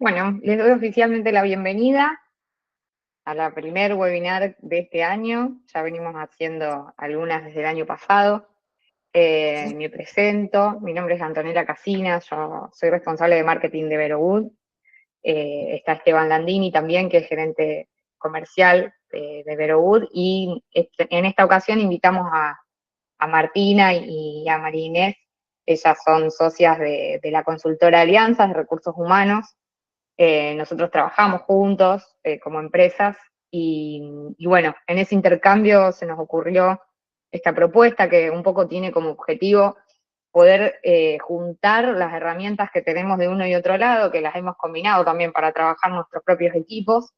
Bueno, les doy oficialmente la bienvenida a la primer webinar de este año. Ya venimos haciendo algunas desde el año pasado. Me presento, mi nombre es Antonella Casina, yo soy responsable de marketing de Verowood. Está Esteban Landini también, que es gerente comercial de Verowood. Y en esta ocasión invitamos a Martina y a María Inés. Ellas son socias de la consultora Alianzas de Recursos Humanos. Nosotros trabajamos juntos como empresas y bueno, en ese intercambio se nos ocurrió esta propuesta que un poco tiene como objetivo poder juntar las herramientas que tenemos de uno y otro lado, que las hemos combinado también para trabajar nuestros propios equipos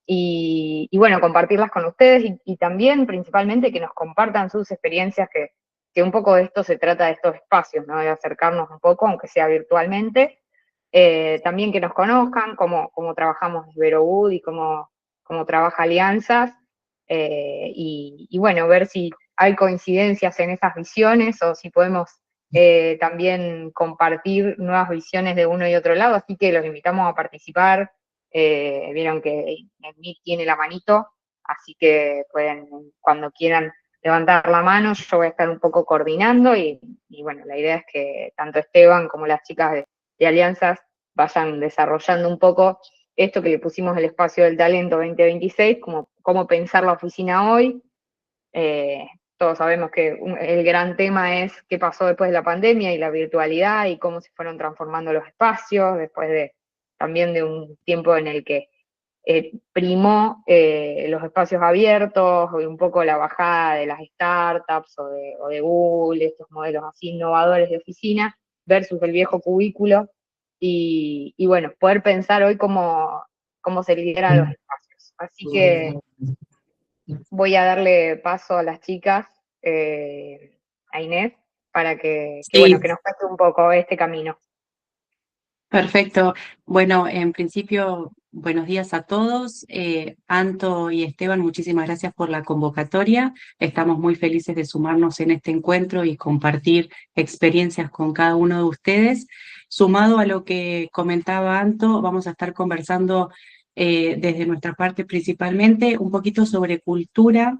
y bueno, compartirlas con ustedes y también principalmente que nos compartan sus experiencias, que un poco de esto se trata de estos espacios, ¿no? De acercarnos un poco, aunque sea virtualmente. También que nos conozcan cómo trabajamos desde Verowood y cómo trabaja Alianzas, y bueno, ver si hay coincidencias en esas visiones o si podemos también compartir nuevas visiones de uno y otro lado, así que los invitamos a participar. Vieron que el Meet tiene la manito, así que pueden, cuando quieran levantar la mano, yo voy a estar un poco coordinando y bueno, la idea es que tanto Esteban como las chicas de Alianzas vayan desarrollando un poco esto que le pusimos el espacio del talento 2026, como cómo pensar la oficina hoy. Eh, Todos sabemos que el gran tema es qué pasó después de la pandemia y la virtualidad y cómo se fueron transformando los espacios después también de un tiempo en el que primó los espacios abiertos y un poco la bajada de las startups o de Google, estos modelos así innovadores de oficina, versus el viejo cubículo. Y bueno, poder pensar hoy cómo se lideran los espacios. Así que voy a darle paso a las chicas, a Inés, para bueno, Sí, que nos cuente un poco este camino. perfecto. Bueno, en principio, buenos días a todos. Anto y Esteban, muchísimas gracias por la convocatoria. Estamos muy felices de sumarnos en este encuentro y compartir experiencias con cada uno de ustedes. Sumado a lo que comentaba Anto, vamos a estar conversando desde nuestra parte principalmente un poquito sobre cultura,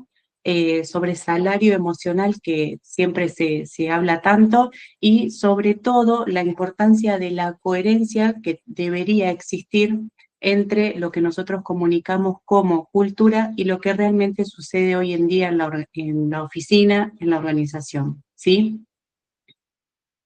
sobre salario emocional, que siempre se habla tanto, y sobre todo la importancia de la coherencia que debería existir entre lo que nosotros comunicamos como cultura y lo que realmente sucede hoy en día en la oficina, en la organización, ¿sí?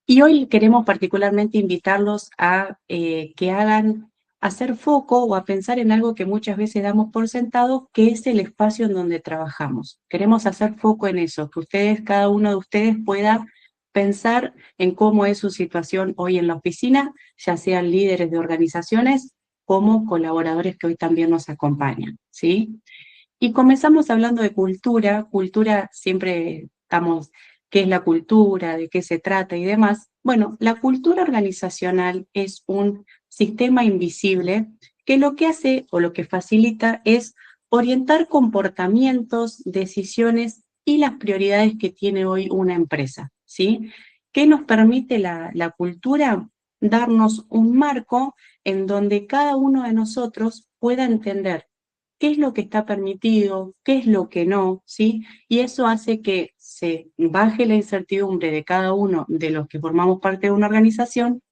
Y hoy queremos particularmente invitarlos a que hagan, hacer foco o a pensar en algo que muchas veces damos por sentado, que es el espacio en donde trabajamos. Queremos hacer foco en eso, que ustedes, cada uno de ustedes pueda pensar en cómo es su situación hoy en la oficina, ya sean líderes de organizaciones como colaboradores que hoy también nos acompañan, ¿sí? Y comenzamos hablando de cultura. Cultura, siempre estamos, ¿qué es la cultura? ¿De qué se trata? Y demás. Bueno, la cultura organizacional es un sistema invisible que lo que hace o lo que facilita es orientar comportamientos, decisiones y las prioridades que tiene hoy una empresa, ¿sí? ¿Qué nos permite la cultura? Darnos un marco en donde cada uno de nosotros pueda entender qué es lo que está permitido, qué es lo que no, ¿sí? Y eso hace que se baje la incertidumbre de cada uno de los que formamos parte de una organización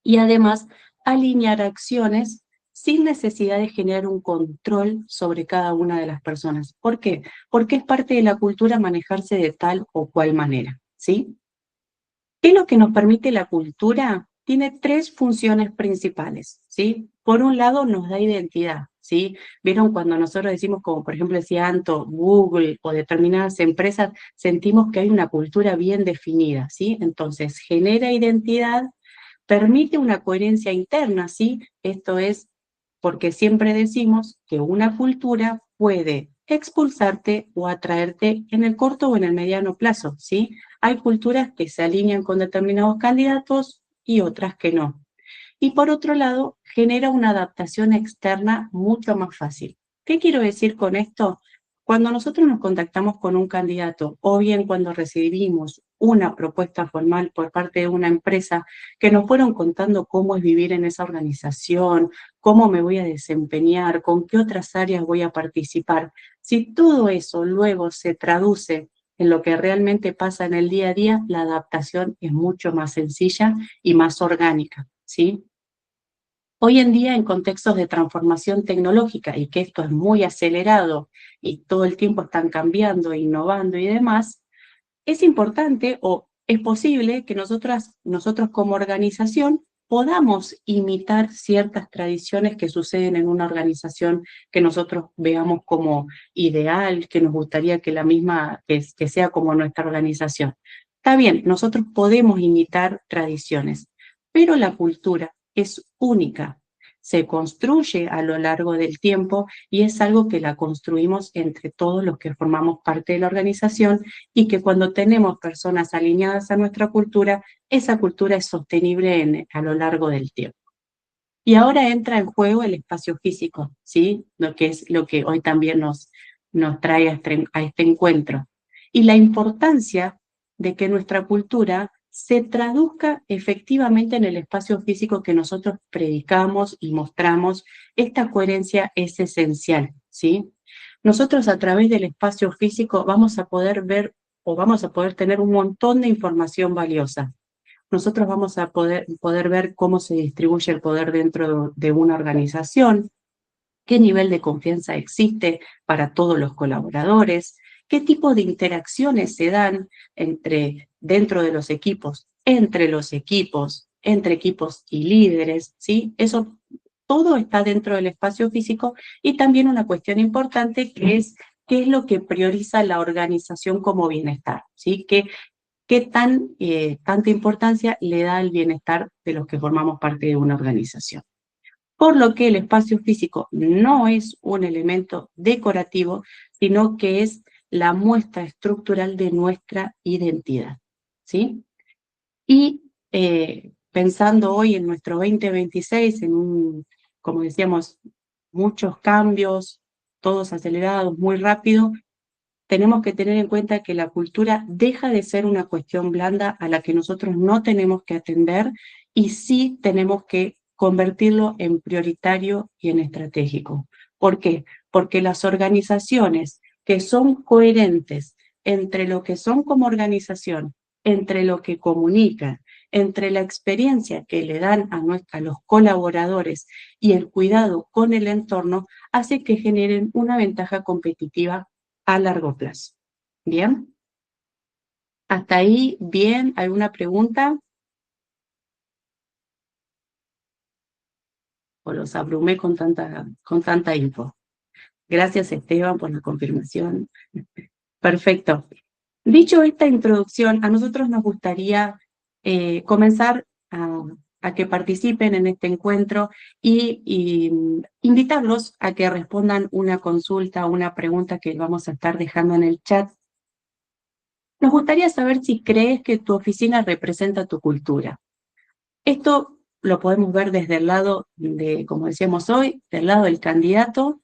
y además alinear acciones sin necesidad de generar un control sobre cada una de las personas. ¿Por qué? Porque es parte de la cultura manejarse de tal o cual manera, ¿sí? ¿Qué es lo que nos permite la cultura? Tiene tres funciones principales, ¿sí? Por un lado, nos da identidad, ¿sí? Vieron cuando nosotros decimos, como por ejemplo decía Anto, Google o determinadas empresas, sentimos que hay una cultura bien definida, ¿sí? Entonces, genera identidad, permite una coherencia interna, ¿sí? Esto es porque siempre decimos que una cultura puede expulsarte o atraerte en el corto o en el mediano plazo, ¿sí? Hay culturas que se alinean con determinados candidatos y otras que no. Y por otro lado, genera una adaptación externa mucho más fácil. ¿Qué quiero decir con esto? Cuando nosotros nos contactamos con un candidato o bien cuando recibimos una propuesta formal por parte de una empresa, que nos fueron contando cómo es vivir en esa organización, cómo me voy a desempeñar, con qué otras áreas voy a participar. Si todo eso luego se traduce en lo que realmente pasa en el día a día, la adaptación es mucho más sencilla y más orgánica, ¿sí? Hoy en día, en contextos de transformación tecnológica, y que esto es muy acelerado y todo el tiempo están cambiando, innovando y demás, es importante o es posible que nosotros como organización podamos imitar ciertas tradiciones que suceden en una organización que nosotros veamos como ideal, que nos gustaría que la misma, que sea como nuestra organización. Está bien, nosotros podemos imitar tradiciones, pero la cultura es única, se construye a lo largo del tiempo y es algo que la construimos entre todos los que formamos parte de la organización, y que cuando tenemos personas alineadas a nuestra cultura, esa cultura es sostenible a lo largo del tiempo. Y ahora entra en juego el espacio físico, ¿sí? Lo que es lo que hoy también nos trae a este encuentro. Y la importancia de que nuestra cultura se traduzca efectivamente en el espacio físico que nosotros predicamos y mostramos. Esta coherencia es esencial, ¿sí? Nosotros a través del espacio físico vamos a poder ver o vamos a poder tener un montón de información valiosa. Nosotros vamos a poder ver cómo se distribuye el poder dentro de una organización, qué nivel de confianza existe para todos los colaboradores, qué tipo de interacciones se dan dentro de los equipos, entre equipos y líderes, ¿sí? Eso todo está dentro del espacio físico. Y también una cuestión importante que es qué es lo que prioriza la organización como bienestar, ¿sí? ¿Qué tanta importancia le da al bienestar de los que formamos parte de una organización? Por lo que el espacio físico no es un elemento decorativo, sino que es la muestra estructural de nuestra identidad, ¿sí? Y pensando hoy en nuestro 2026, como decíamos, muchos cambios, todos acelerados, muy rápido, tenemos que tener en cuenta que la cultura deja de ser una cuestión blanda a la que nosotros no tenemos que atender, y sí tenemos que convertirlo en prioritario y en estratégico. ¿Por qué? Porque las organizaciones que son coherentes entre lo que son como organización, entre lo que comunican, entre la experiencia que le dan a los colaboradores y el cuidado con el entorno, hace que generen una ventaja competitiva a largo plazo. ¿Bien? ¿Hasta ahí bien? ¿Alguna pregunta? ¿O los abrumé con tanta info? Gracias, Esteban, por la confirmación. Perfecto. Dicho esta introducción, a nosotros nos gustaría comenzar a que participen en este encuentro y invitarlos a que respondan una consulta, una pregunta que vamos a estar dejando en el chat. Nos gustaría saber si crees que tu oficina representa tu cultura. Esto lo podemos ver desde el lado de, como decíamos hoy, del lado del candidato,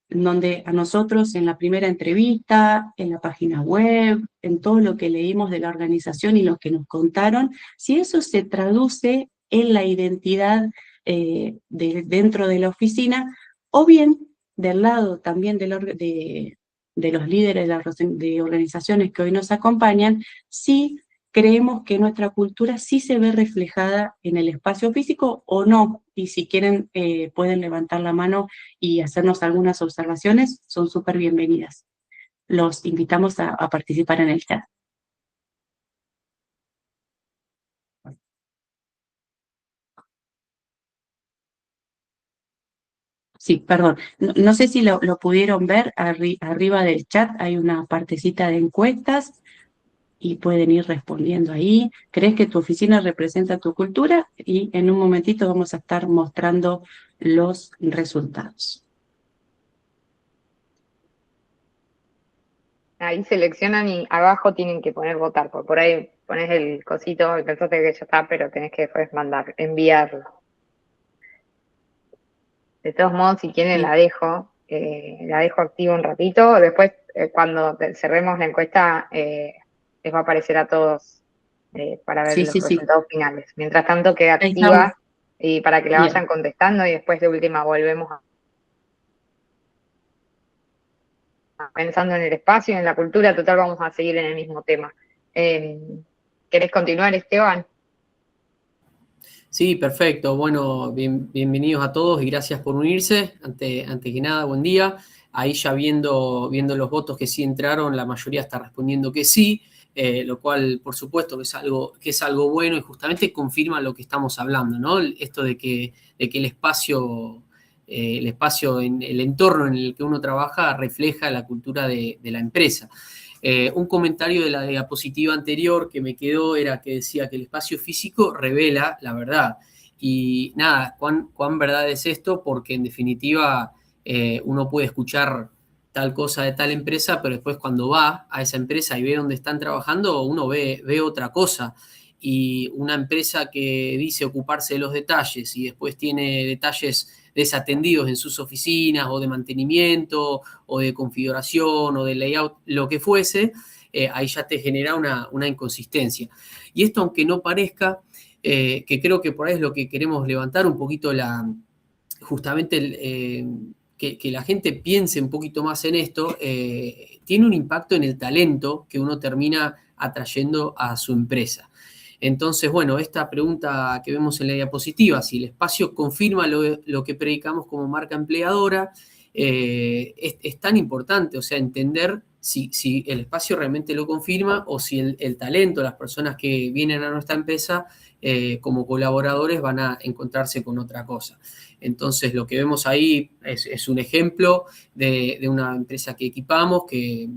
en donde a nosotros en la primera entrevista, en la página web, en todo lo que leímos de la organización y lo que nos contaron, si eso se traduce en la identidad dentro de la oficina, o bien del lado también de los líderes de organizaciones que hoy nos acompañan, si creemos que nuestra cultura sí se ve reflejada en el espacio físico o no. Y si quieren, pueden levantar la mano y hacernos algunas observaciones, son súper bienvenidas. Los invitamos a participar en el chat. Sí, perdón. No sé si lo pudieron ver, arriba del chat hay una partecita de encuestas y pueden ir respondiendo ahí. ¿Crees que tu oficina representa tu cultura? Y en un momentito vamos a estar mostrando los resultados. Ahí seleccionan y abajo tienen que poner votar, porque por ahí pones el cosito y pensaste que ya está, pero tenés que después enviarlo. De todos modos, si quieren Sí. la dejo activa un ratito. Después, cuando cerremos la encuesta, les va a aparecer a todos para ver Sí, los sí, sí. resultados finales. Mientras tanto, queda Ahí estamos. activa y para que la Bien. vayan contestando y después de última volvemos pensando en el espacio y en la cultura. Total, vamos a seguir en el mismo tema. Eh, ¿Querés continuar, Esteban? Sí, perfecto. Bueno, bienvenidos a todos y gracias por unirse. Antes que nada, buen día. Ahí ya viendo los votos que sí entraron, la mayoría está respondiendo que sí, lo cual, por supuesto, que es algo bueno y justamente confirma lo que estamos hablando, ¿no? Esto de que el espacio en el entorno en el que uno trabaja refleja la cultura de la empresa. Un comentario de la diapositiva anterior que me quedó era que decía que el espacio físico revela la verdad. Y nada, ¿cuán verdad es esto? Porque en definitiva uno puede escuchar tal cosa de tal empresa, pero después cuando va a esa empresa y ve dónde están trabajando, uno ve otra cosa. Y una empresa que dice ocuparse de los detalles y después tiene detalles desatendidos en sus oficinas o de mantenimiento o de configuración o de layout, lo que fuese, ahí ya te genera una inconsistencia. Y esto, aunque no parezca, que creo que por ahí es lo que queremos levantar un poquito justamente que la gente piense un poquito más en esto, tiene un impacto en el talento que uno termina atrayendo a su empresa. Entonces, bueno, esta pregunta que vemos en la diapositiva, si el espacio confirma lo que predicamos como marca empleadora, es tan importante, o sea, entender si el espacio realmente lo confirma o si el talento, las personas que vienen a nuestra empresa como colaboradores van a encontrarse con otra cosa. Entonces, lo que vemos ahí es un ejemplo de una empresa que equipamos, que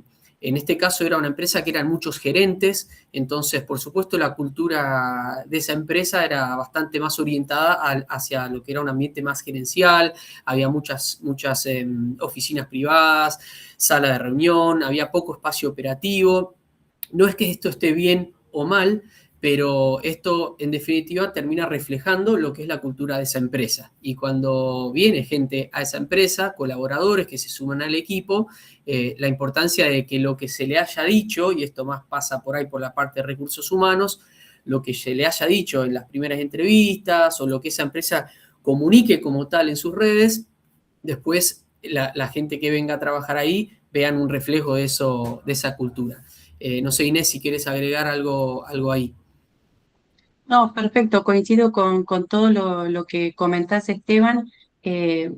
en este caso era una empresa que eran muchos gerentes, entonces, por supuesto, la cultura de esa empresa era bastante más orientada hacia lo que era un ambiente más gerencial, había muchas oficinas privadas, sala de reunión, había poco espacio operativo. No es que esto esté bien o mal, pero esto en definitiva termina reflejando lo que es la cultura de esa empresa. Y cuando viene gente a esa empresa, colaboradores que se suman al equipo, la importancia de que lo que se le haya dicho, y esto más pasa por ahí por la parte de recursos humanos, lo que se le haya dicho en las primeras entrevistas o lo que esa empresa comunique como tal en sus redes, después la gente que venga a trabajar ahí vean un reflejo de eso, de esa cultura. No sé, Inés, si quieres agregar algo ahí. No, perfecto, coincido con todo lo que comentás, Esteban. Eh,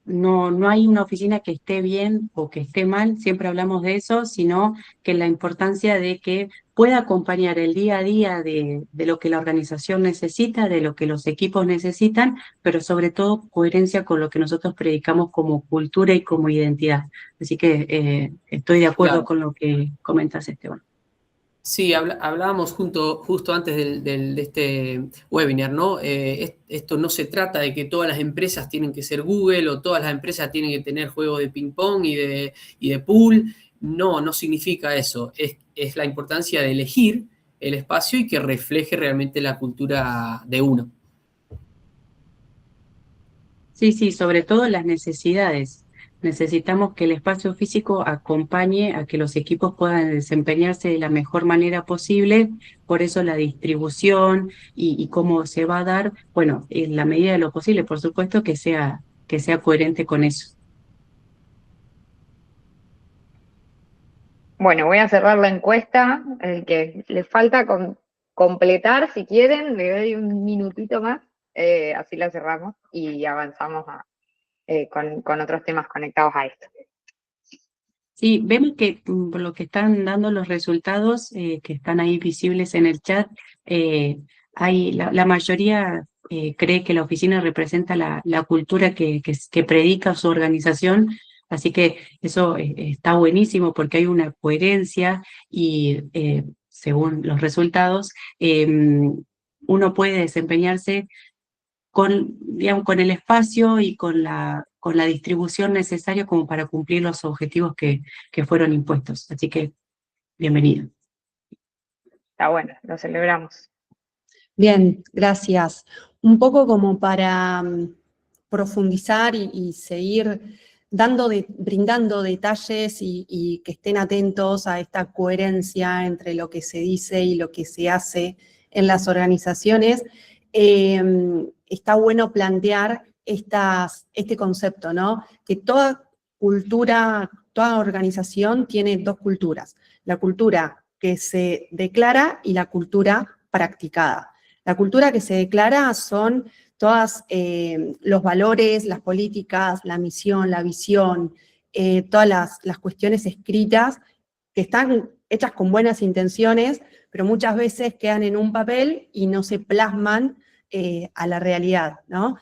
no hay una oficina que esté bien o que esté mal, siempre hablamos de eso, sino que la importancia de que pueda acompañar el día a día de lo que la organización necesita, de lo que los equipos necesitan, pero sobre todo coherencia con lo que nosotros predicamos como cultura y como identidad. Así que estoy de acuerdo Claro. con lo que comentas, Esteban. Sí, hablábamos justo antes de este webinar, ¿no? Esto no se trata de que todas las empresas tienen que ser Google o todas las empresas tienen que tener juegos de ping-pong y de pool. No, no significa eso. Es la importancia de elegir el espacio y que refleje realmente la cultura de uno. Sí, sí, sobre todo las necesidades. Necesitamos que el espacio físico acompañe a que los equipos puedan desempeñarse de la mejor manera posible, por eso la distribución y cómo se va a dar, bueno, en la medida de lo posible, por supuesto, que sea coherente con eso. Bueno, voy a cerrar la encuesta. El que le falta completar, si quieren, le doy un minutito más, así la cerramos y avanzamos con otros temas conectados a esto. Sí, vemos que por lo que están dando los resultados que están ahí visibles en el chat, la mayoría cree que la oficina representa la cultura que predica su organización, así que eso está buenísimo porque hay una coherencia y según los resultados, uno puede desempeñarse digamos, con el espacio y con la distribución necesaria como para cumplir los objetivos que fueron impuestos. Así que, bienvenido. Está bueno, lo celebramos. Bien, gracias. Un poco como para profundizar y seguir brindando detalles y que estén atentos a esta coherencia entre lo que se dice y lo que se hace en las organizaciones. Está bueno plantear este concepto, ¿no? Que toda cultura, toda organización tiene dos culturas. La cultura que se declara y la cultura practicada. La cultura que se declara son todos los valores, las políticas, la misión, la visión, todas las cuestiones escritas que están hechas con buenas intenciones, pero muchas veces quedan en un papel y no se plasman a la realidad, ¿no?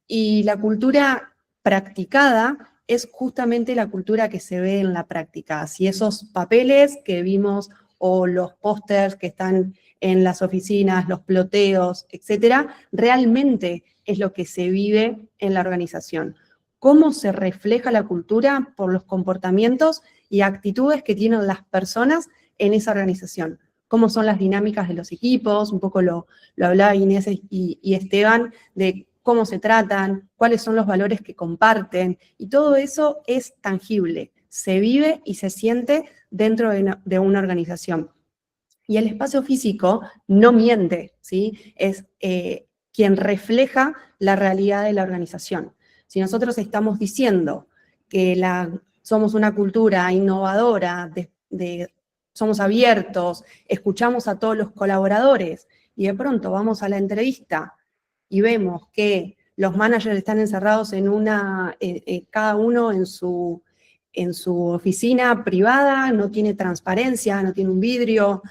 Y la cultura practicada es justamente la cultura que se ve en la práctica. Si esos papeles que vimos o los pósters que están en las oficinas, los ploteos, etcétera, realmente es lo que se vive en la organización. ¿Cómo se refleja la cultura? Por los comportamientos y actitudes que tienen las personas en esa organización. Cómo son las dinámicas de los equipos, un poco lo hablaba Inés y Esteban, de cómo se tratan, cuáles son los valores que comparten, y todo eso es tangible, se vive y se siente dentro de una organización. Y el espacio físico no miente, ¿sí? Es quien refleja la realidad de la organización. Si nosotros estamos diciendo que somos una cultura innovadora, somos abiertos, escuchamos a todos los colaboradores, y de pronto vamos a la entrevista y vemos que los managers están encerrados en cada uno en su oficina privada, no tiene transparencia, no tiene un vidrio,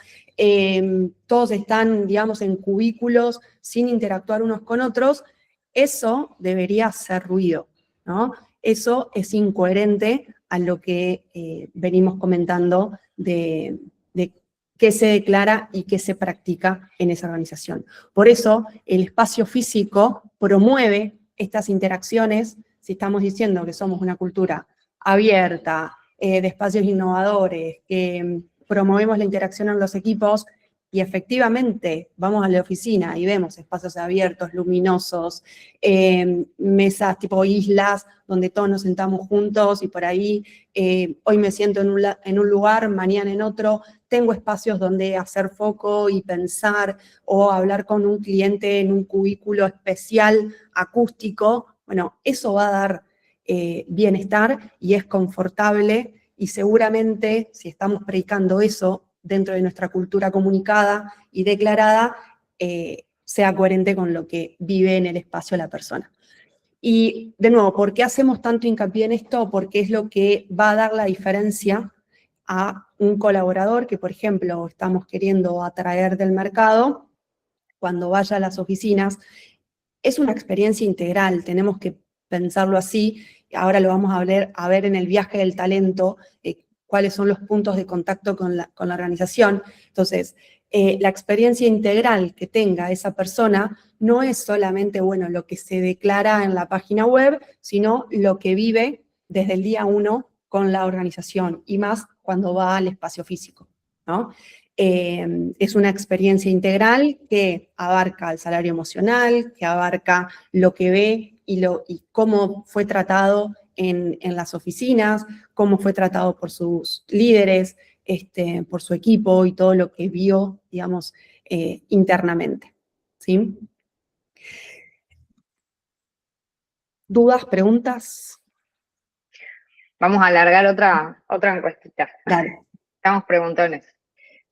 todos están, digamos, en cubículos sin interactuar unos con otros, eso debería hacer ruido, ¿no? Eso es incoherente a lo que venimos comentando de qué se declara y qué se practica en esa organización. Por eso, el espacio físico promueve estas interacciones. Si estamos diciendo que somos una cultura abierta, de espacios innovadores, que promovemos la interacción en los equipos, y efectivamente vamos a la oficina y vemos espacios abiertos, luminosos, mesas tipo islas, donde todos nos sentamos juntos y por ahí hoy me siento en un lugar, mañana en otro, tengo espacios donde hacer foco y pensar o hablar con un cliente en un cubículo especial, acústico. Bueno, eso va a dar bienestar y es confortable, y seguramente si estamos predicando eso dentro de nuestra cultura comunicada y declarada, sea coherente con lo que vive en el espacio la persona. Y de nuevo, ¿por qué hacemos tanto hincapié en esto? Porque es lo que va a dar la diferencia a un colaborador que, por ejemplo, estamos queriendo atraer del mercado, cuando vaya a las oficinas. Es una experiencia integral, tenemos que pensarlo así. Ahora lo vamos a ver en el viaje del talento, cuáles son los puntos de contacto con la organización. Entonces, la experiencia integral que tenga esa persona no es solamente, bueno, lo que se declara en la página web, sino lo que vive desde el día 1 con la organización, y más cuando va al espacio físico, ¿no? Es una experiencia integral que abarca el salario emocional, que abarca lo que ve y cómo fue tratado en las oficinas, cómo fue tratado por sus líderes, por su equipo y todo lo que vio, digamos, internamente, ¿sí? ¿Dudas, preguntas? Vamos a alargar otra encuestita. Dale. Estamos preguntones.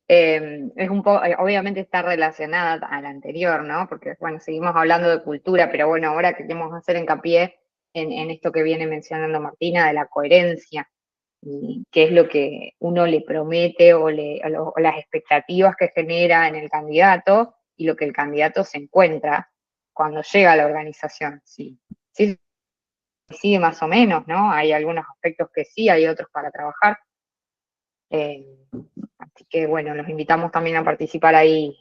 Es un poco, obviamente está relacionada a la anterior, ¿no? Porque, bueno, seguimos hablando de cultura, pero bueno, ahora queremos hacer hincapié en esto que viene mencionando Martina, de la coherencia, y qué es lo que uno le promete o las expectativas que genera en el candidato y lo que el candidato se encuentra cuando llega a la organización. Sí, sigue más o menos, ¿no? Hay algunos aspectos que sí, hay otros para trabajar. Así que, bueno, los invitamos también a participar ahí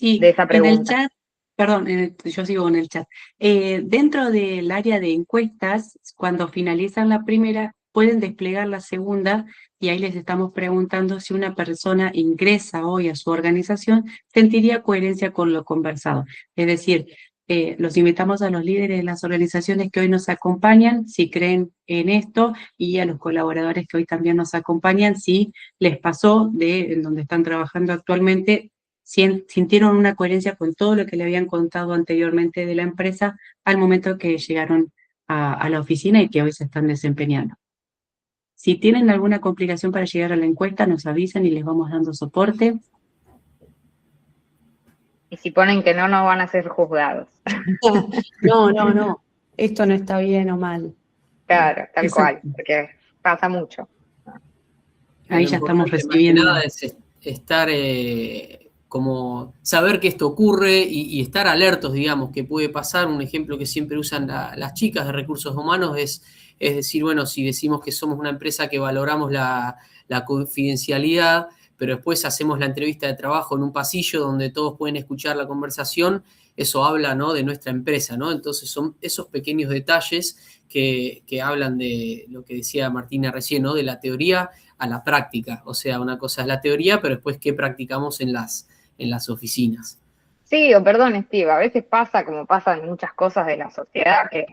de esa pregunta. En el chat, perdón, yo sigo en el chat. Dentro del área de encuestas, cuando finalizan la primera, pueden desplegar la segunda, y ahí les estamos preguntando si una persona ingresa hoy a su organización, sentiría coherencia con lo conversado. Es decir, Los invitamos a los líderes de las organizaciones que hoy nos acompañan, si creen en esto, y a los colaboradores que hoy también nos acompañan, si les pasó en donde están trabajando actualmente, sintieron una coherencia con todo lo que le habían contado anteriormente de la empresa al momento que llegaron a la oficina y que hoy se están desempeñando. Si tienen alguna complicación para llegar a la encuesta, nos avisan y les vamos dando soporte. Y si ponen que no, no van a ser juzgados. No. Esto no está bien o mal. Claro, tal Exacto. cual, porque pasa mucho. Ahí Lo ya estamos importante, más que recibiendo. nada, es estar como saber que esto ocurre y estar alertos, digamos, que puede pasar. Un ejemplo que siempre usan las chicas de recursos humanos es decir, bueno, si decimos que somos una empresa que valoramos la confidencialidad, pero después hacemos la entrevista de trabajo en un pasillo donde todos pueden escuchar la conversación, eso habla, ¿no?, de nuestra empresa, ¿no? Entonces son esos pequeños detalles que hablan de lo que decía Martina recién, ¿no?, de la teoría a la práctica. O sea, una cosa es la teoría, pero después qué practicamos en las oficinas. Sí, o perdón, Steve, a veces pasa, como pasa en muchas cosas de la sociedad, que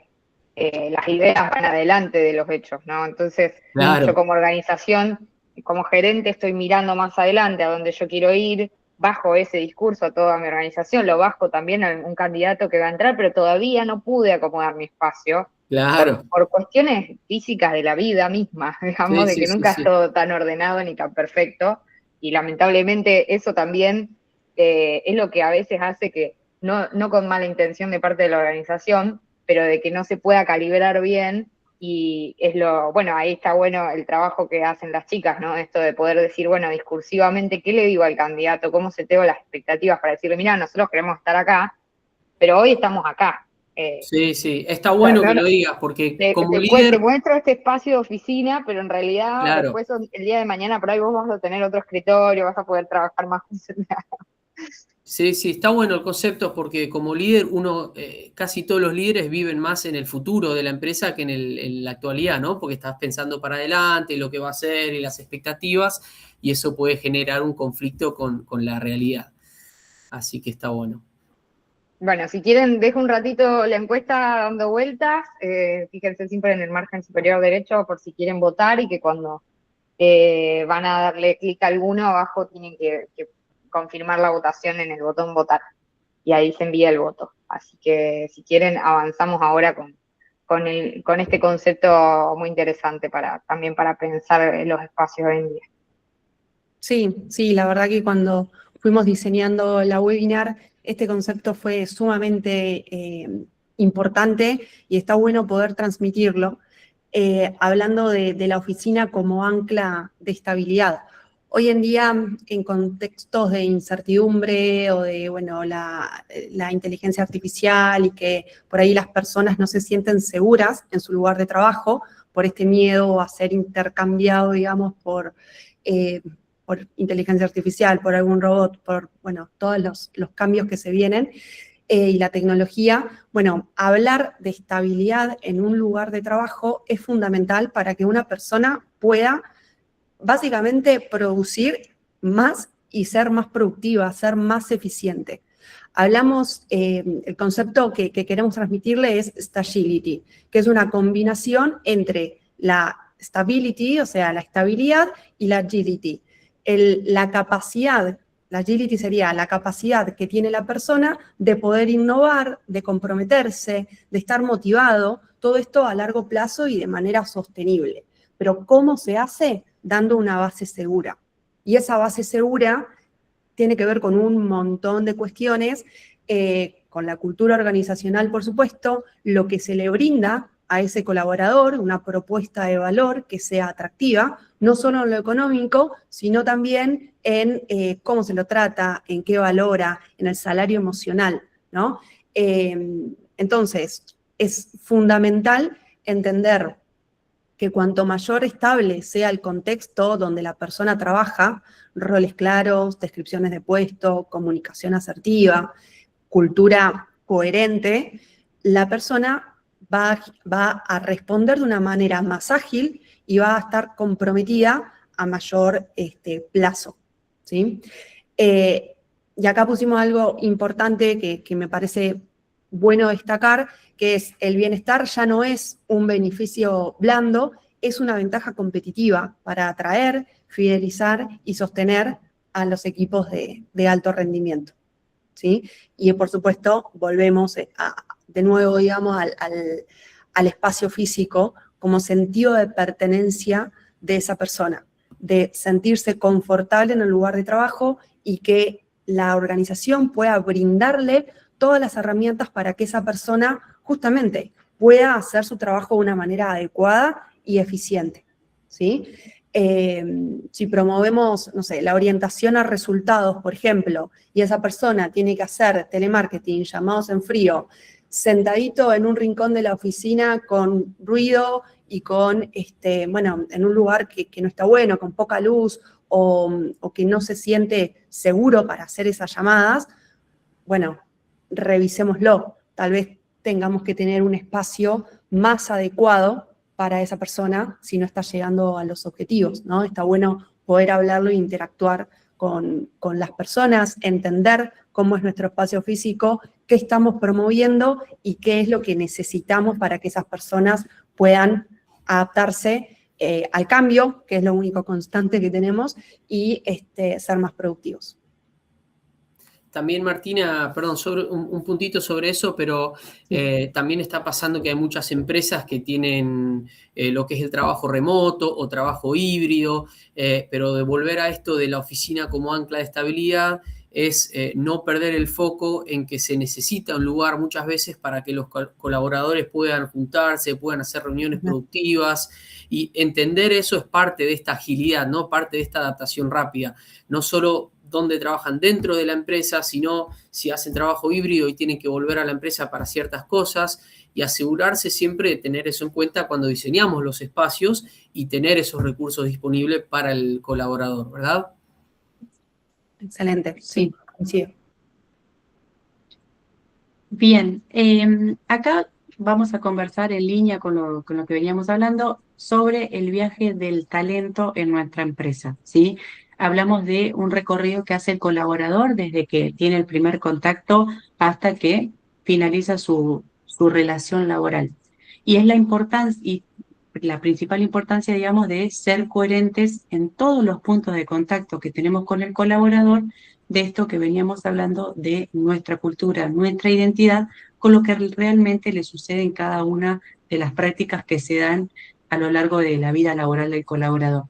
las ideas van adelante de los hechos, ¿no? Entonces, Claro. yo como organización, como gerente, estoy mirando más adelante a donde yo quiero ir, bajo ese discurso a toda mi organización, lo bajo también a un candidato que va a entrar, pero todavía no pude acomodar mi espacio. Claro. Por cuestiones físicas de la vida misma, digamos, de que nunca es todo tan ordenado ni tan perfecto, y lamentablemente eso también es lo que a veces hace que, no con mala intención de parte de la organización, pero de que no se pueda calibrar bien, y bueno, ahí está bueno el trabajo que hacen las chicas, ¿no? Esto de poder decir, bueno, discursivamente, ¿qué le digo al candidato? ¿Cómo seteo las expectativas para decirle, mira, nosotros queremos estar acá, pero hoy estamos acá? Sí, está bueno que lo digas, porque como líder... Te muestro este espacio de oficina, pero en realidad Claro. después el día de mañana por ahí vos vas a tener otro escritorio, vas a poder trabajar más concentrado. Sí, está bueno el concepto porque como líder casi todos los líderes viven más en el futuro de la empresa que en la actualidad, ¿no? Porque estás pensando para adelante, lo que va a hacer y las expectativas, y eso puede generar un conflicto con la realidad. Así que está bueno. Bueno, si quieren, dejo un ratito la encuesta dando vueltas, fíjense siempre en el margen superior derecho por si quieren votar, y que cuando van a darle clic a alguno, abajo tienen que confirmar la votación en el botón votar, y ahí se envía el voto. Así que si quieren, avanzamos ahora con este concepto muy interesante también para pensar en los espacios hoy en día. Sí, la verdad que cuando fuimos diseñando la webinar, este concepto fue sumamente importante y está bueno poder transmitirlo, hablando de la oficina como ancla de estabilidad. Hoy en día, en contextos de incertidumbre o de, bueno, la inteligencia artificial, y que por ahí las personas no se sienten seguras en su lugar de trabajo por este miedo a ser intercambiado, digamos, por inteligencia artificial, por algún robot, por, bueno, todos los cambios que se vienen, y la tecnología, bueno, hablar de estabilidad en un lugar de trabajo es fundamental para que una persona pueda básicamente producir más y ser más productiva, ser más eficiente. Hablamos, el concepto que queremos transmitirle es Stagility, que es una combinación entre la stability, o sea, la estabilidad, y la agility. La capacidad, la agility sería la capacidad que tiene la persona de poder innovar, de comprometerse, de estar motivado, todo esto a largo plazo y de manera sostenible. Pero ¿cómo se hace? Dando una base segura. Y esa base segura tiene que ver con un montón de cuestiones, con la cultura organizacional, por supuesto, lo que se le brinda a ese colaborador, una propuesta de valor que sea atractiva, no solo en lo económico, sino también en cómo se lo trata, en qué valora, en el salario emocional, ¿no? Entonces, es fundamental entender que cuanto mayor estable sea el contexto donde la persona trabaja, roles claros, descripciones de puesto, comunicación asertiva, cultura coherente, la persona va a responder de una manera más ágil y va a estar comprometida a mayor plazo, ¿sí? Y acá pusimos algo importante que me parece bueno destacar, que es el bienestar ya no es un beneficio blando, es una ventaja competitiva para atraer, fidelizar y sostener a los equipos de alto rendimiento, ¿sí? Y por supuesto, volvemos de nuevo, digamos, al espacio físico como sentido de pertenencia de esa persona, de sentirse confortable en el lugar de trabajo y que la organización pueda brindarle todas las herramientas para que esa persona justamente pueda hacer su trabajo de una manera adecuada y eficiente, ¿sí? Si promovemos, no sé, la orientación a resultados, por ejemplo, y esa persona tiene que hacer telemarketing, llamados en frío, sentadito en un rincón de la oficina con ruido y con, bueno, en un lugar que no está bueno, con poca luz, o que no se siente seguro para hacer esas llamadas, bueno, revisémoslo. Tal vez tengamos que tener un espacio más adecuado para esa persona si no está llegando a los objetivos, ¿no? Está bueno poder hablarlo e interactuar con las personas, entender cómo es nuestro espacio físico, qué estamos promoviendo y qué es lo que necesitamos para que esas personas puedan adaptarse al cambio, que es lo único constante que tenemos, y ser más productivos. También, Martina, perdón, sobre un puntito sobre eso, pero también está pasando que hay muchas empresas que tienen lo que es el trabajo remoto o trabajo híbrido, pero de volver a esto de la oficina como ancla de estabilidad es no perder el foco en que se necesita un lugar muchas veces para que los colaboradores puedan juntarse, puedan hacer reuniones productivas, y entender eso es parte de esta agilidad, ¿no? Parte de esta adaptación rápida, no solo dónde trabajan dentro de la empresa, sino si hacen trabajo híbrido y tienen que volver a la empresa para ciertas cosas, y asegurarse siempre de tener eso en cuenta cuando diseñamos los espacios y tener esos recursos disponibles para el colaborador, ¿verdad? Excelente, sí, coincido. Bien, acá vamos a conversar en línea con lo que veníamos hablando sobre el viaje del talento en nuestra empresa, ¿sí? Hablamos de un recorrido que hace el colaborador desde que tiene el primer contacto hasta que finaliza su relación laboral. Y es la principal importancia, digamos, de ser coherentes en todos los puntos de contacto que tenemos con el colaborador, de esto que veníamos hablando de nuestra cultura, nuestra identidad, con lo que realmente le sucede en cada una de las prácticas que se dan a lo largo de la vida laboral del colaborador.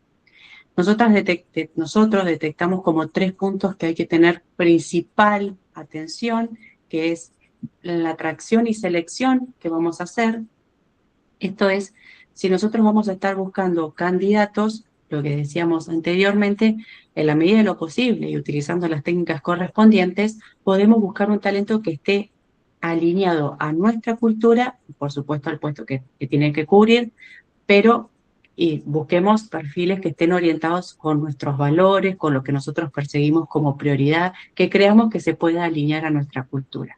Nosotros detectamos como 3 puntos que hay que tener principal atención, que es la atracción y selección que vamos a hacer. Esto es, si nosotros vamos a estar buscando candidatos, lo que decíamos anteriormente, en la medida de lo posible y utilizando las técnicas correspondientes, podemos buscar un talento que esté alineado a nuestra cultura, por supuesto al puesto que tiene que cubrir, pero busquemos perfiles que estén orientados con nuestros valores, con lo que nosotros perseguimos como prioridad, que creamos que se pueda alinear a nuestra cultura.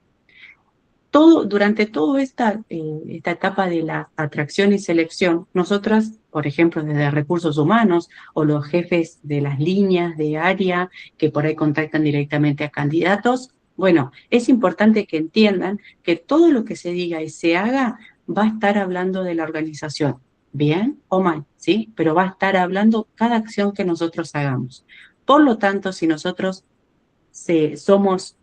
Durante toda esta etapa de la atracción y selección, nosotras, por ejemplo, desde recursos humanos o los jefes de las líneas de área que por ahí contactan directamente a candidatos, bueno, es importante que entiendan que todo lo que se diga y se haga va a estar hablando de la organización, bien o mal, ¿sí? Pero va a estar hablando cada acción que nosotros hagamos. Por lo tanto, si nosotros somos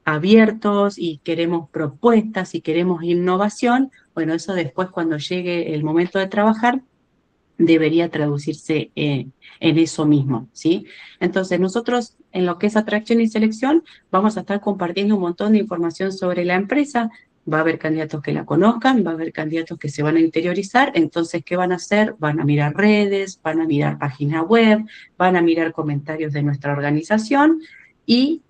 abiertos y queremos propuestas y queremos innovación, bueno, eso después cuando llegue el momento de trabajar debería traducirse en eso mismo, ¿sí? Entonces nosotros en lo que es atracción y selección vamos a estar compartiendo un montón de información sobre la empresa. Va a haber candidatos que la conozcan, va a haber candidatos que se van a interiorizar. Entonces, ¿qué van a hacer? Van a mirar redes, van a mirar página web, van a mirar comentarios de nuestra organización, y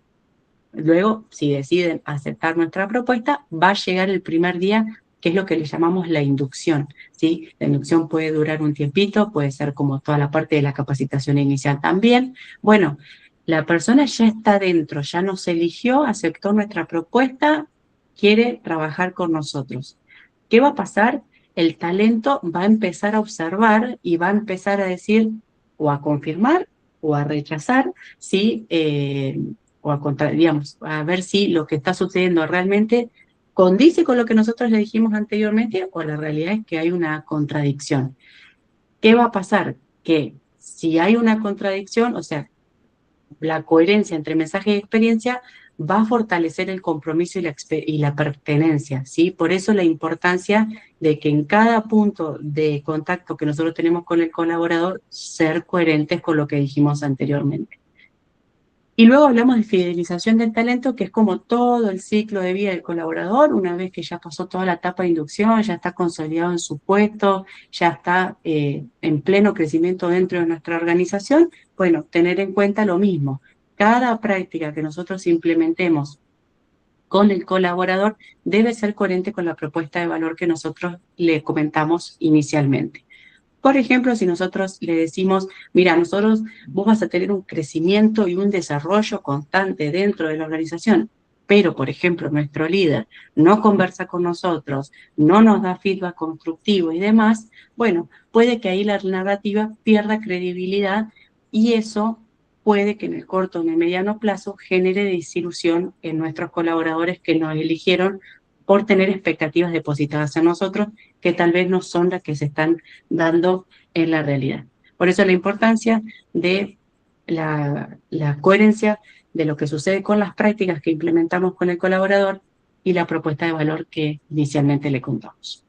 luego, si deciden aceptar nuestra propuesta, va a llegar el primer día, que es lo que le llamamos la inducción, ¿sí? La inducción puede durar un tiempito, puede ser como toda la parte de la capacitación inicial también. Bueno, la persona ya está dentro, ya nos eligió, aceptó nuestra propuesta, quiere trabajar con nosotros. ¿Qué va a pasar? El talento va a empezar a observar y va a empezar a decir o a confirmar o a rechazar, ¿sí? O a ver si lo que está sucediendo realmente ¿Condice con lo que nosotros le dijimos anteriormente o la realidad es que hay una contradicción? ¿Qué va a pasar? Que si hay una contradicción, o sea, la coherencia entre mensaje y experiencia va a fortalecer el compromiso y la pertenencia, ¿sí? Por eso la importancia de que en cada punto de contacto que nosotros tenemos con el colaborador, ser coherentes con lo que dijimos anteriormente. Y luego hablamos de fidelización del talento, que es como todo el ciclo de vida del colaborador, una vez que ya pasó toda la etapa de inducción, ya está consolidado en su puesto, ya está en pleno crecimiento dentro de nuestra organización. Bueno, tener en cuenta lo mismo. Cada práctica que nosotros implementemos con el colaborador debe ser coherente con la propuesta de valor que nosotros le comentamos inicialmente. Por ejemplo, si nosotros le decimos, mira, vos vas a tener un crecimiento y un desarrollo constante dentro de la organización, pero, por ejemplo, nuestro líder no conversa con nosotros, no nos da feedback constructivo y demás, bueno, puede que ahí la narrativa pierda credibilidad y eso puede que en el corto o en el mediano plazo genere desilusión en nuestros colaboradores que nos eligieron por tener expectativas depositadas en nosotros que tal vez no son las que se están dando en la realidad. Por eso la importancia de la coherencia de lo que sucede con las prácticas que implementamos con el colaborador y la propuesta de valor que inicialmente le contamos.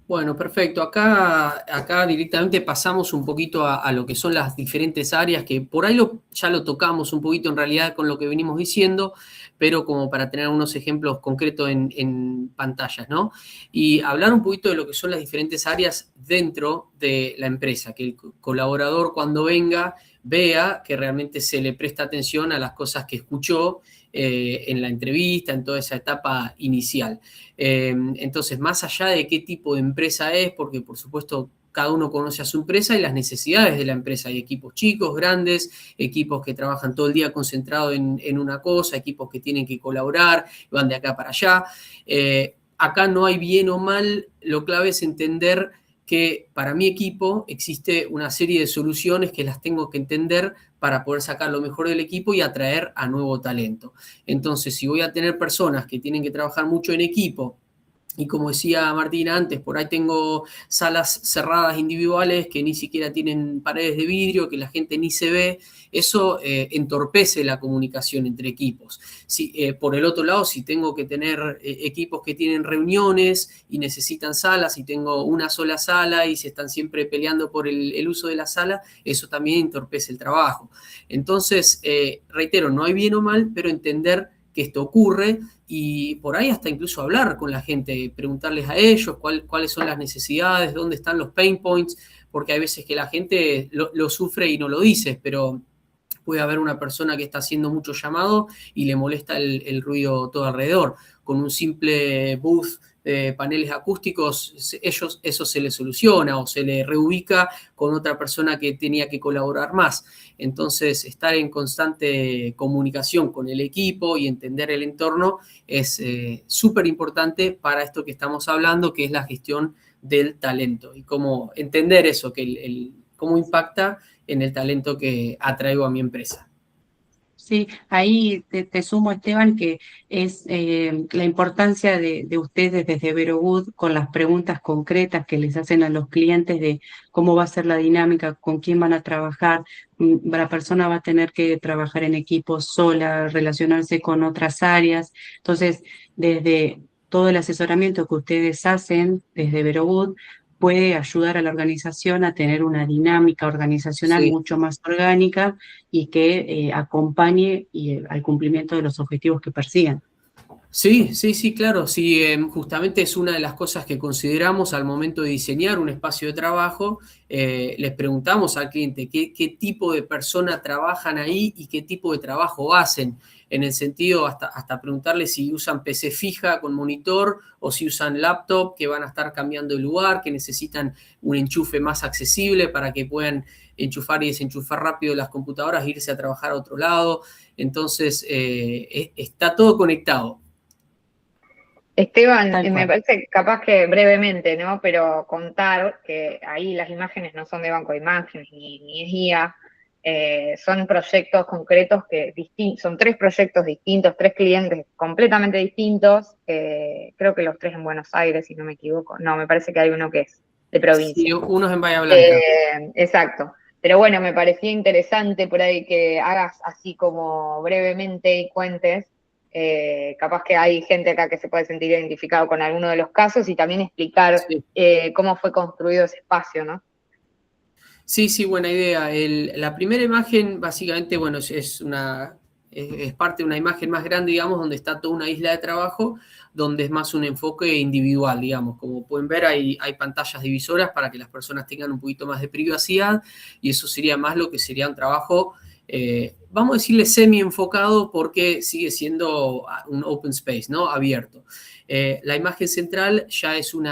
Bueno, perfecto. Acá directamente pasamos un poquito a lo que son las diferentes áreas, que por ahí ya lo tocamos un poquito en realidad con lo que venimos diciendo, pero como para tener unos ejemplos concretos en pantallas, ¿no? Y hablar un poquito de lo que son las diferentes áreas dentro de la empresa, que el colaborador cuando venga vea que realmente se le presta atención a las cosas que escuchó en la entrevista, en toda esa etapa inicial. Entonces, más allá de qué tipo de empresa es, porque por supuesto cada uno conoce a su empresa y las necesidades de la empresa. Hay equipos chicos, grandes, equipos que trabajan todo el día concentrados en una cosa, equipos que tienen que colaborar, van de acá para allá. Acá no hay bien o mal, lo clave es entender que para mi equipo existe una serie de soluciones que las tengo que entender para poder sacar lo mejor del equipo y atraer a nuevo talento. Entonces, si voy a tener personas que tienen que trabajar mucho en equipo, y como decía Martina antes, por ahí tengo salas cerradas individuales que ni siquiera tienen paredes de vidrio, que la gente ni se ve, eso entorpece la comunicación entre equipos. Por el otro lado, si tengo que tener equipos que tienen reuniones y necesitan salas, y tengo una sola sala y se están siempre peleando por el uso de la sala, eso también entorpece el trabajo. Entonces, reitero, no hay bien o mal, pero entender que esto ocurre y por ahí hasta incluso hablar con la gente, preguntarles a ellos cuáles son las necesidades, dónde están los pain points, porque hay veces que la gente lo sufre y no lo dice, pero puede haber una persona que está haciendo mucho llamado y le molesta el ruido todo alrededor. Con un simple booth de paneles acústicos, eso se le soluciona o se le reubica con otra persona que tenía que colaborar más. Entonces, estar en constante comunicación con el equipo y entender el entorno es súper importante para esto que estamos hablando, que es la gestión del talento y cómo entender eso, cómo impacta en el talento que atraigo a mi empresa. Sí, ahí te sumo, Esteban, que es la importancia de ustedes desde Vero Good con las preguntas concretas que les hacen a los clientes de cómo va a ser la dinámica, con quién van a trabajar. La persona va a tener que trabajar en equipo sola, relacionarse con otras áreas. Entonces, desde todo el asesoramiento que ustedes hacen desde Vero Good, puede ayudar a la organización a tener una dinámica organizacional mucho más orgánica y que acompañe al cumplimiento de los objetivos que persigan. Sí, claro. Sí, justamente es una de las cosas que consideramos al momento de diseñar un espacio de trabajo. Les preguntamos al cliente qué tipo de persona trabajan ahí y qué tipo de trabajo hacen. En el sentido, hasta preguntarles si usan PC fija con monitor o si usan laptop, que van a estar cambiando de lugar, que necesitan un enchufe más accesible para que puedan enchufar y desenchufar rápido las computadoras e irse a trabajar a otro lado. Entonces, está todo conectado. Esteban, me parece capaz que brevemente, ¿no? Pero contar que ahí las imágenes no son de banco de imágenes ni es guía, son proyectos concretos son 3 proyectos distintos, 3 clientes completamente distintos, creo que los 3 en Buenos Aires, si no me equivoco. No, me parece que hay uno que es de provincia. Sí, uno es en Bahía Blanca. Exacto. Pero bueno, me parecía interesante por ahí que hagas así como brevemente y cuentes. Capaz que hay gente acá que se puede sentir identificado con alguno de los casos y también explicar cómo fue construido ese espacio, ¿no? Sí, buena idea. La primera imagen, básicamente, bueno, es parte de una imagen más grande, digamos, donde está toda una isla de trabajo, donde es más un enfoque individual, digamos. Como pueden ver, hay pantallas divisoras para que las personas tengan un poquito más de privacidad, y eso sería más lo que sería un trabajo, vamos a decirle semi-enfocado, porque sigue siendo un open space, ¿no? Abierto. La imagen central ya es un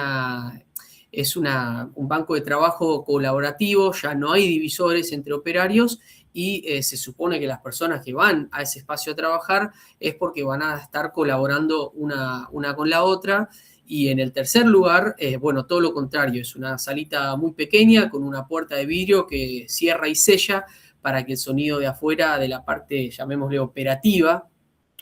banco de trabajo colaborativo, ya no hay divisores entre operarios y se supone que las personas que van a ese espacio a trabajar es porque van a estar colaborando una con la otra. Y en el tercer lugar, bueno, todo lo contrario, es una salita muy pequeña con una puerta de vidrio que cierra y sella para que el sonido de afuera, de la parte, llamémosle operativa,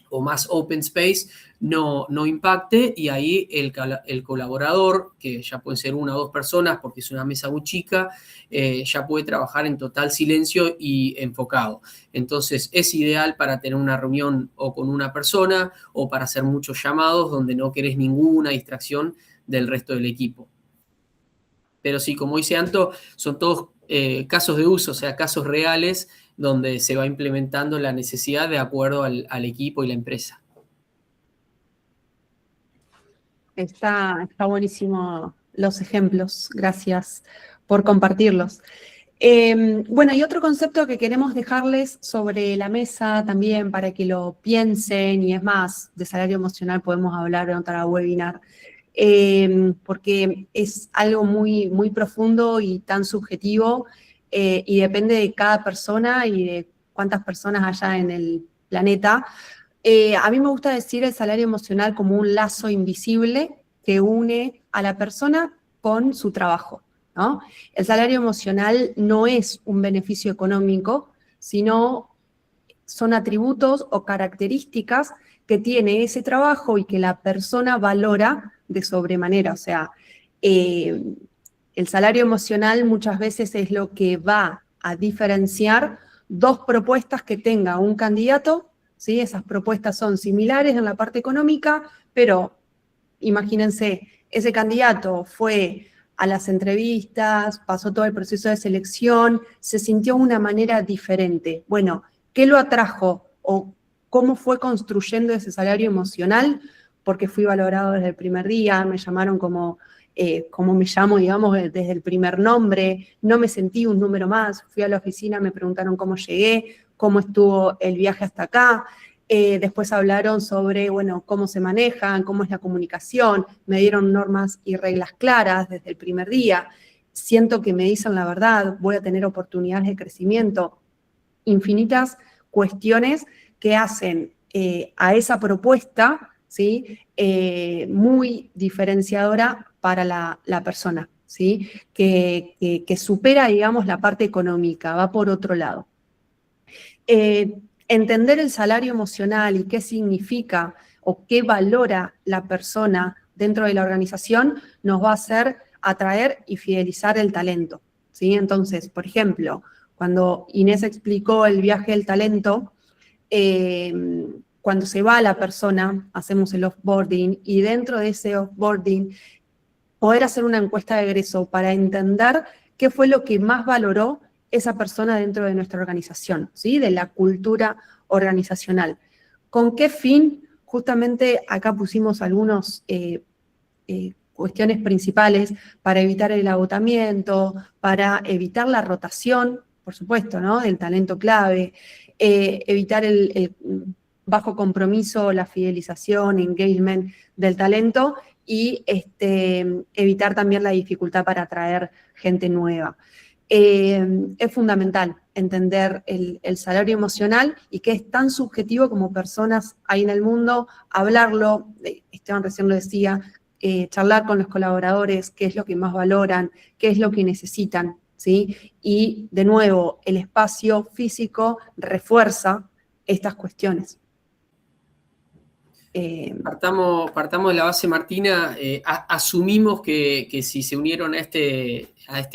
o más open space, no impacte, y ahí el colaborador, que ya puede ser 1 o 2 personas porque es una mesa muy chica, ya puede trabajar en total silencio y enfocado. Entonces es ideal para tener una reunión o con una persona o para hacer muchos llamados donde no querés ninguna distracción del resto del equipo. Pero sí, como dice Anto, son todos casos de uso, o sea, casos reales donde se va implementando la necesidad de acuerdo al equipo y la empresa. Está buenísimo los ejemplos, gracias por compartirlos. Bueno, y otro concepto que queremos dejarles sobre la mesa también para que lo piensen, y es más, de salario emocional podemos hablar en otra webinar, porque es algo muy, muy profundo y tan subjetivo, y depende de cada persona y de cuántas personas haya en el planeta. A mí me gusta decir el salario emocional como un lazo invisible que une a la persona con su trabajo, ¿no? El salario emocional no es un beneficio económico, sino son atributos o características que tiene ese trabajo y que la persona valora de sobremanera. O sea, el salario emocional muchas veces es lo que va a diferenciar 2 propuestas que tenga un candidato, ¿sí? Esas propuestas son similares en la parte económica, pero imagínense, ese candidato fue a las entrevistas, pasó todo el proceso de selección, se sintió de una manera diferente. Bueno, ¿qué lo atrajo o cómo fue construyendo ese salario emocional? Porque fui valorado desde el primer día, me llamaron como me llamo, digamos, desde el primer nombre, no me sentí un número más, fui a la oficina, me preguntaron cómo llegué, cómo estuvo el viaje hasta acá. Después hablaron sobre, bueno, cómo se manejan, cómo es la comunicación, me dieron normas y reglas claras desde el primer día, siento que me dicen la verdad, voy a tener oportunidades de crecimiento, infinitas cuestiones que hacen a esa propuesta, ¿sí? Muy diferenciadora para la persona, ¿sí? Que supera, digamos, la parte económica, va por otro lado. Entender el salario emocional y qué significa o qué valora la persona dentro de la organización nos va a hacer atraer y fidelizar el talento, ¿sí? Entonces, por ejemplo, cuando Inés explicó el viaje del talento, cuando se va la persona, hacemos el offboarding, y dentro de ese offboarding poder hacer una encuesta de egreso para entender qué fue lo que más valoró esa persona dentro de nuestra organización, ¿sí? De la cultura organizacional. ¿Con qué fin? Justamente acá pusimos algunos cuestiones principales para evitar el agotamiento, para evitar la rotación, por supuesto, ¿no? Del talento clave, evitar el bajo compromiso, la fidelización, engagement del talento, y evitar también la dificultad para atraer gente nueva. Es fundamental entender el salario emocional y que es tan subjetivo como personas hay en el mundo, hablarlo, Esteban recién lo decía, charlar con los colaboradores, qué es lo que más valoran, qué es lo que necesitan, ¿sí? Y de nuevo, el espacio físico refuerza estas cuestiones. Partamos de la base, Martina. Asumimos que si se unieron a este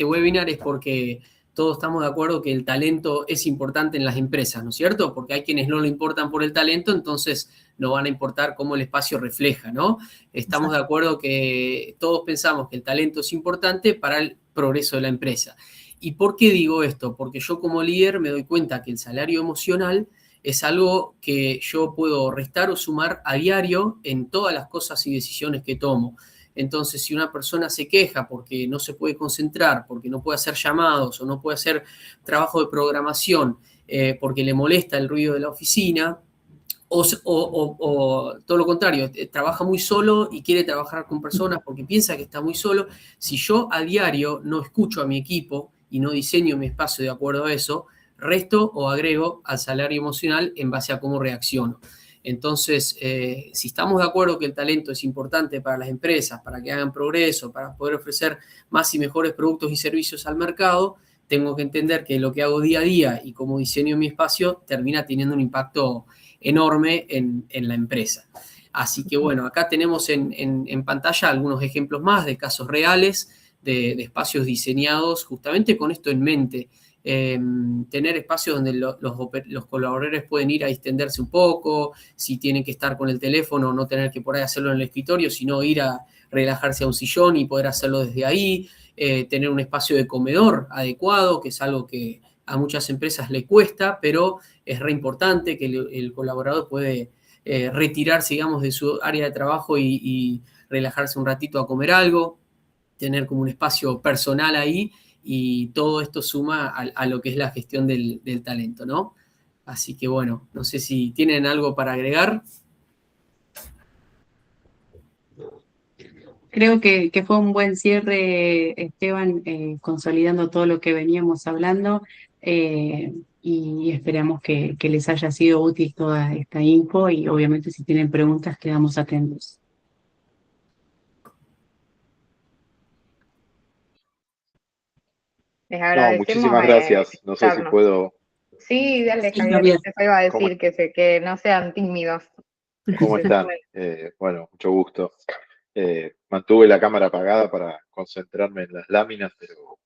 webinar es porque todos estamos de acuerdo que el talento es importante en las empresas, ¿no es cierto? Porque hay quienes no lo importan por el talento, entonces no van a importar cómo el espacio refleja, ¿no? Estamos de acuerdo que todos pensamos que el talento es importante para el progreso de la empresa. ¿Y por qué digo esto? Porque yo como líder me doy cuenta que el salario emocional es algo que yo puedo restar o sumar a diario en todas las cosas y decisiones que tomo. Entonces, si una persona se queja porque no se puede concentrar, porque no puede hacer llamados o no puede hacer trabajo de programación, porque le molesta el ruido de la oficina, o todo lo contrario, trabaja muy solo y quiere trabajar con personas porque piensa que está muy solo, si yo a diario no escucho a mi equipo y no diseño mi espacio de acuerdo a eso, resto o agrego al salario emocional en base a cómo reacciono. Entonces, si estamos de acuerdo que el talento es importante para las empresas, para que hagan progreso, para poder ofrecer más y mejores productos y servicios al mercado, tengo que entender que lo que hago día a día y cómo diseño mi espacio termina teniendo un impacto enorme en la empresa. Así que bueno, acá tenemos en pantalla algunos ejemplos más de casos reales, de espacios diseñados justamente con esto en mente. Tener espacios donde los colaboradores pueden ir a distenderse un poco, si tienen que estar con el teléfono, no tener que por ahí hacerlo en el escritorio, sino ir a relajarse a un sillón y poder hacerlo desde ahí, tener un espacio de comedor adecuado, que es algo que a muchas empresas le cuesta, pero es re importante que el colaborador puede retirarse, digamos, de su área de trabajo y relajarse un ratito a comer algo, tener como un espacio personal ahí, y todo esto suma a lo que es la gestión del talento, ¿no? Así que bueno, no sé si tienen algo para agregar. Creo que fue un buen cierre, Esteban, consolidando todo lo que veníamos hablando, y esperamos que les haya sido útil toda esta info y obviamente si tienen preguntas quedamos atentos. Les No, agradecemos muchísimas gracias. No sé si escucharnos. puedo. Sí, dale, Sí, Javier, Javier. eso iba a ¿Cómo, decir, que no sean tímidos. cómo Se están? sumen. Bueno, mucho gusto. Mantuve la cámara apagada para concentrarme en las láminas, pero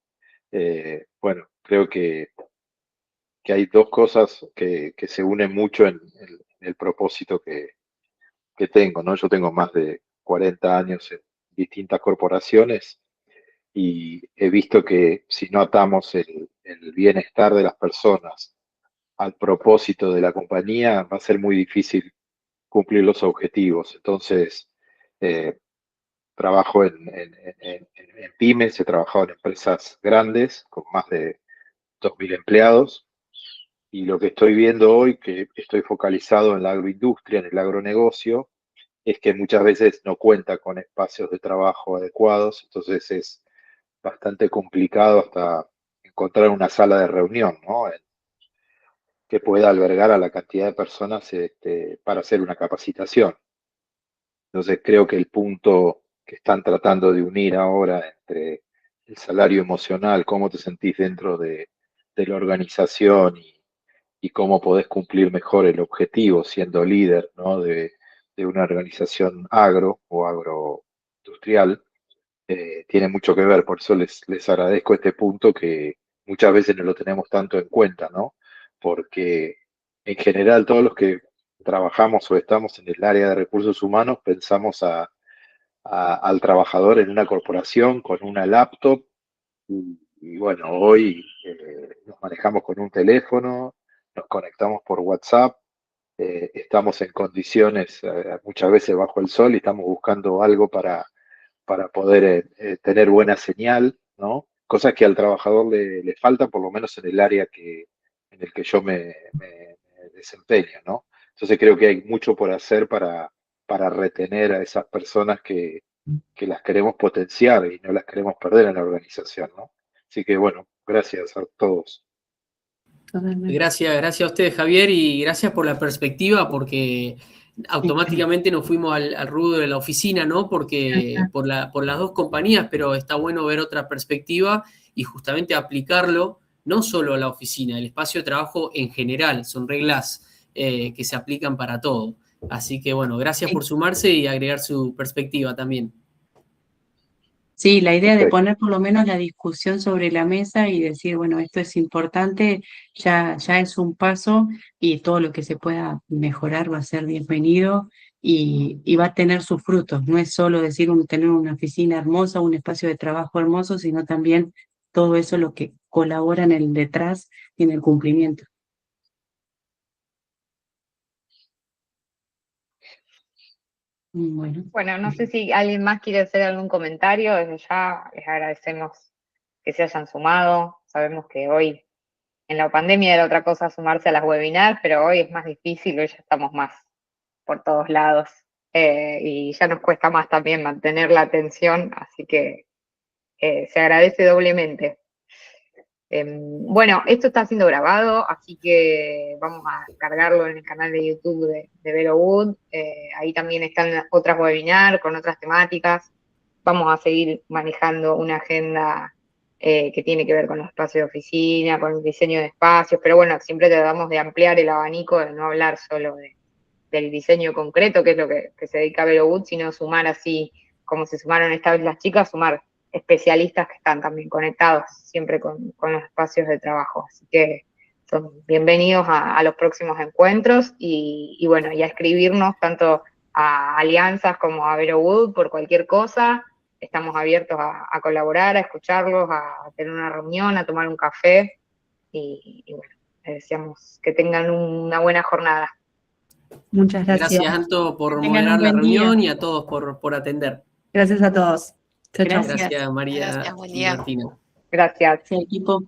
bueno, creo que hay dos cosas que se unen mucho en el propósito que tengo, ¿no? Yo tengo más de 40 años en distintas corporaciones y he visto que si no atamos el bienestar de las personas al propósito de la compañía, va a ser muy difícil cumplir los objetivos. Entonces, eh, trabajo en pymes, he trabajado en empresas grandes con más de 2.000 empleados y lo que estoy viendo hoy, que estoy focalizado en la agroindustria, en el agronegocio, es que muchas veces no cuenta con espacios de trabajo adecuados, entonces es bastante complicado hasta encontrar una sala de reunión, ¿no? Que pueda albergar a la cantidad de personas para hacer una capacitación. Entonces creo que el punto que están tratando de unir ahora entre el salario emocional, cómo te sentís dentro de la organización y cómo podés cumplir mejor el objetivo siendo líder, ¿no? de una organización agro o agroindustrial, tiene mucho que ver. Por eso les agradezco este punto que muchas veces no lo tenemos tanto en cuenta, ¿no? Porque en general todos los que trabajamos o estamos en el área de recursos humanos pensamos al trabajador en una corporación con una laptop y bueno, hoy nos manejamos con un teléfono, nos conectamos por WhatsApp, estamos en condiciones muchas veces bajo el sol y estamos buscando algo para poder tener buena señal, ¿no? Cosas que al trabajador le falta, por lo menos en el área en el que yo me desempeño, ¿no? Entonces creo que hay mucho por hacer para retener a esas personas que las queremos potenciar y no las queremos perder en la organización, ¿no? Así que bueno, gracias a todos. Gracias a ustedes, Javier, y gracias por la perspectiva, porque automáticamente nos fuimos al rubro de la oficina, ¿no? Porque por las dos compañías, pero está bueno ver otra perspectiva y justamente aplicarlo no solo a la oficina, el espacio de trabajo en general, son reglas que se aplican para todo. Así que bueno, gracias por sumarse y agregar su perspectiva también. Sí, la idea de Perfecto. poner por lo menos la discusión sobre la mesa y decir, bueno, esto es importante, ya es un paso y todo lo que se pueda mejorar va a ser bienvenido y va a tener sus frutos. No es solo decir tener una oficina hermosa, un espacio de trabajo hermoso, sino también todo eso lo que colabora en el detrás y en el cumplimiento. Bueno. Bueno, no sé si alguien más quiere hacer algún comentario. Desde ya les agradecemos que se hayan sumado. Sabemos que hoy en la pandemia era otra cosa sumarse a las webinars, pero hoy es más difícil, hoy ya estamos más por todos lados y ya nos cuesta más también mantener la atención, así que se agradece doblemente. Bueno, esto está siendo grabado, así que vamos a cargarlo en el canal de YouTube de Vero Wood. Ahí también están otras webinars con otras temáticas. Vamos a seguir manejando una agenda que tiene que ver con los espacios de oficina, con el diseño de espacios, pero bueno, siempre tratamos de ampliar el abanico, de no hablar solo del diseño concreto, que es lo que se dedica a Vero Wood, sino sumar así, como se sumaron esta vez las chicas, sumar especialistas que están también conectados siempre con los espacios de trabajo. Así que son bienvenidos a los próximos encuentros y bueno, y a escribirnos tanto a alianzas como a Vero Wood por cualquier cosa. Estamos abiertos a colaborar, a escucharlos, a tener una reunión, a tomar un café y bueno, les deseamos que tengan una buena jornada. Muchas gracias. Gracias, Anto, por Tengan moderar un la buen día. reunión y a todos por atender. Gracias a todos. Chao, chao. Gracias. Gracias, María Gracias, buen y día. Martina. Gracias. Sí, equipo.